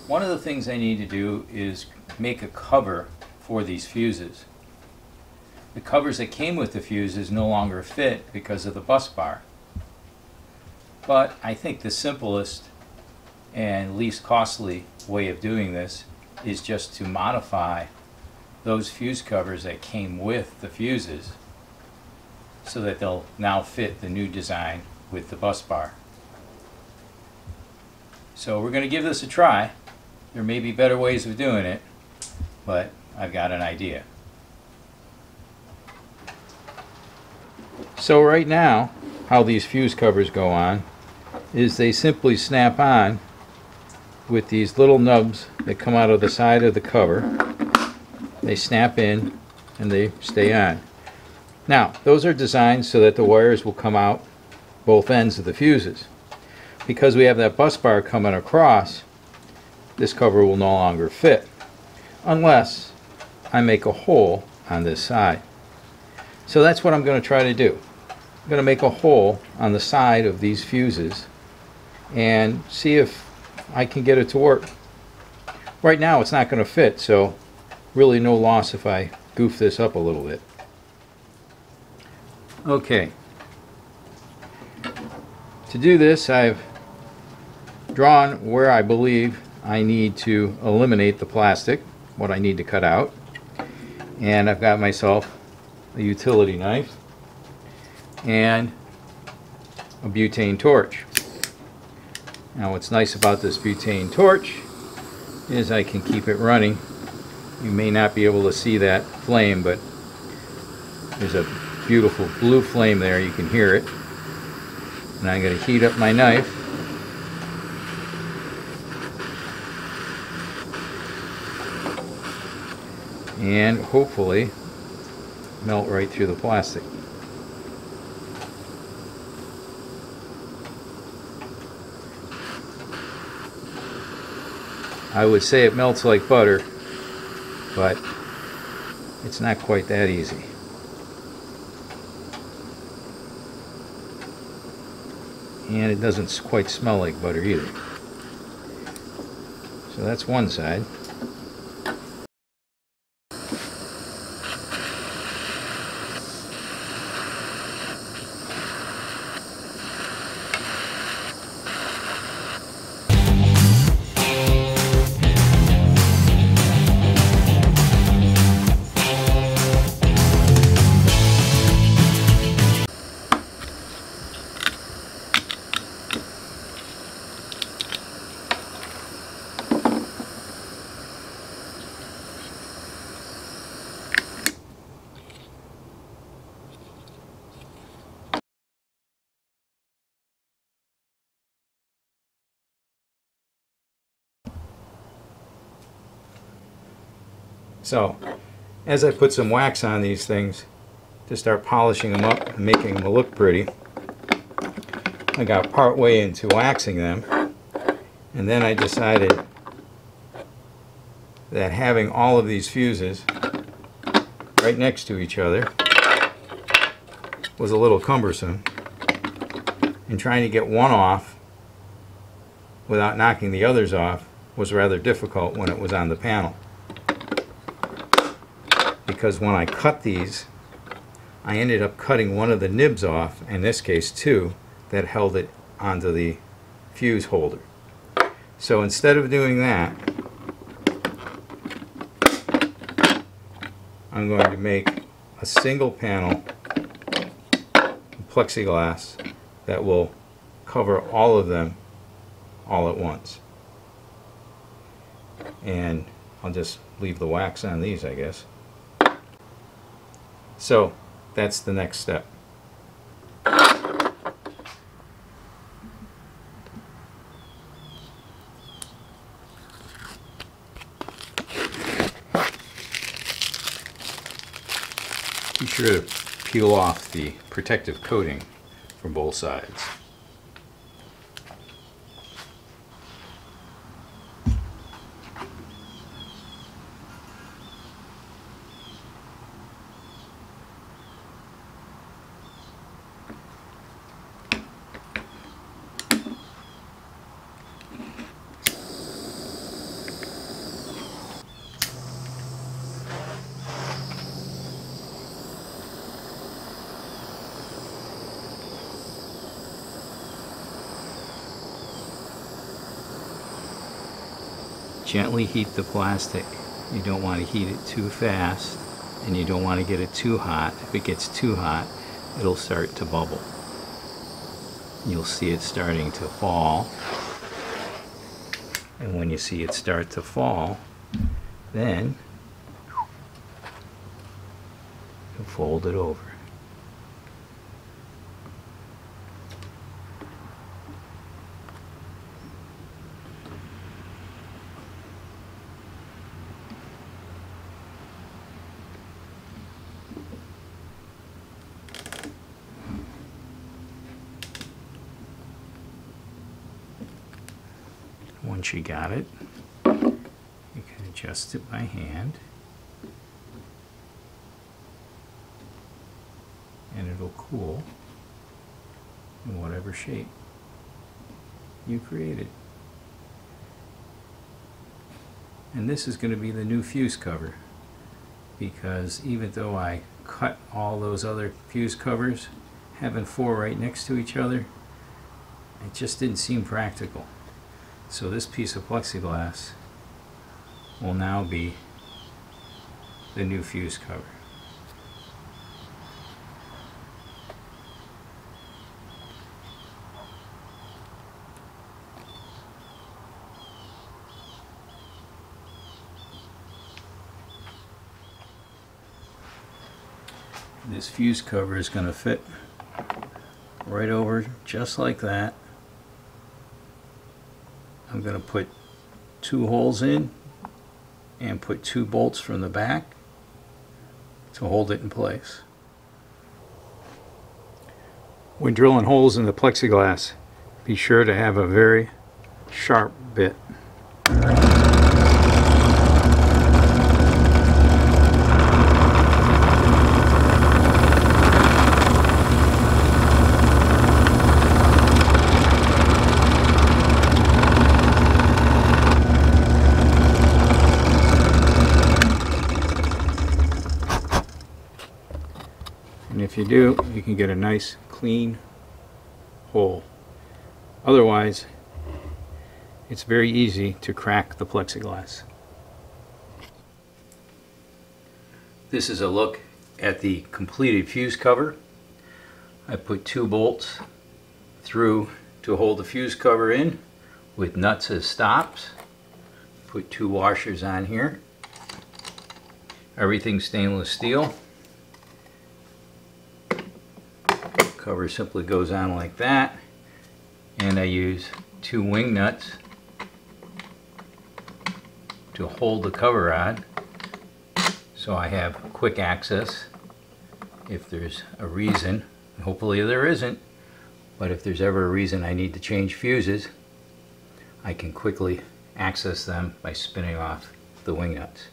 One of the things I need to do is make a cover for these fuses. The covers that came with the fuses no longer fit because of the bus bar. But I think the simplest and least costly way of doing this is just to modify those fuse covers that came with the fuses so that they'll now fit the new design with the bus bar. So we're going to give this a try. There may be better ways of doing it, but I've got an idea. So right now, how these fuse covers go on is they simply snap on with these little nubs that come out of the side of the cover. They snap in and they stay on. Now, those are designed so that the wires will come out both ends of the fuses. Because we have that bus bar coming across, this cover will no longer fit unless I make a hole on this side. So that's what I'm going to try to do. I'm going to make a hole on the side of these fuses and see if I can get it to work. Right now it's not going to fit, so really no loss if I goof this up a little bit. Okay. To do this, I've drawn where I believe I need to eliminate the plastic, what I need to cut out, and I've got myself a utility knife and a butane torch. Now what's nice about this butane torch is I can keep it running. You may not be able to see that flame, but there's a beautiful blue flame there, you can hear it. And I'm going to heat up my knife. And hopefully melt right through the plastic. I would say it melts like butter, but it's not quite that easy. And it doesn't quite smell like butter either. So that's one side. So, as I put some wax on these things to start polishing them up and making them look pretty, I got part way into waxing them, and then I decided that having all of these fuses right next to each other was a little cumbersome, and trying to get one off without knocking the others off was rather difficult when it was on the panel. Because when I cut these, I ended up cutting one of the nibs off, in this case two, that held it onto the fuse holder. So instead of doing that, I'm going to make a single panel plexiglass that will cover all of them all at once. And I'll just leave the wax on these, I guess. So that's the next step. sure to peel off the protective coating from both sides. Gently heat the plastic. You don't want to heat it too fast, and you don't want to get it too hot. If it gets too hot, it'll start to bubble. You'll see it starting to fall. And when you see it start to fall, then you fold it over. Once you got it, you can adjust it by hand, and it'll cool in whatever shape you created. And this is going to be the new fuse cover, because even though I cut all those other fuse covers, having 4 right next to each other, it just didn't seem practical. So this piece of plexiglass will now be the new fuse cover. This fuse cover is going to fit right over just like that. I'm going to put 2 holes in and put 2 bolts from the back to hold it in place. When drilling holes in the plexiglass, be sure to have a very sharp bit. And if you do, you can get a nice clean hole. Otherwise, it's very easy to crack the plexiglass. This is a look at the completed fuse cover. I put 2 bolts through to hold the fuse cover in with nuts as stops. Put 2 washers on here. Everything stainless steel. Cover simply goes on like that, and I use 2 wing nuts to hold the cover rod, so I have quick access if there's a reason. Hopefully there isn't, but if there's ever a reason I need to change fuses, I can quickly access them by spinning off the wing nuts.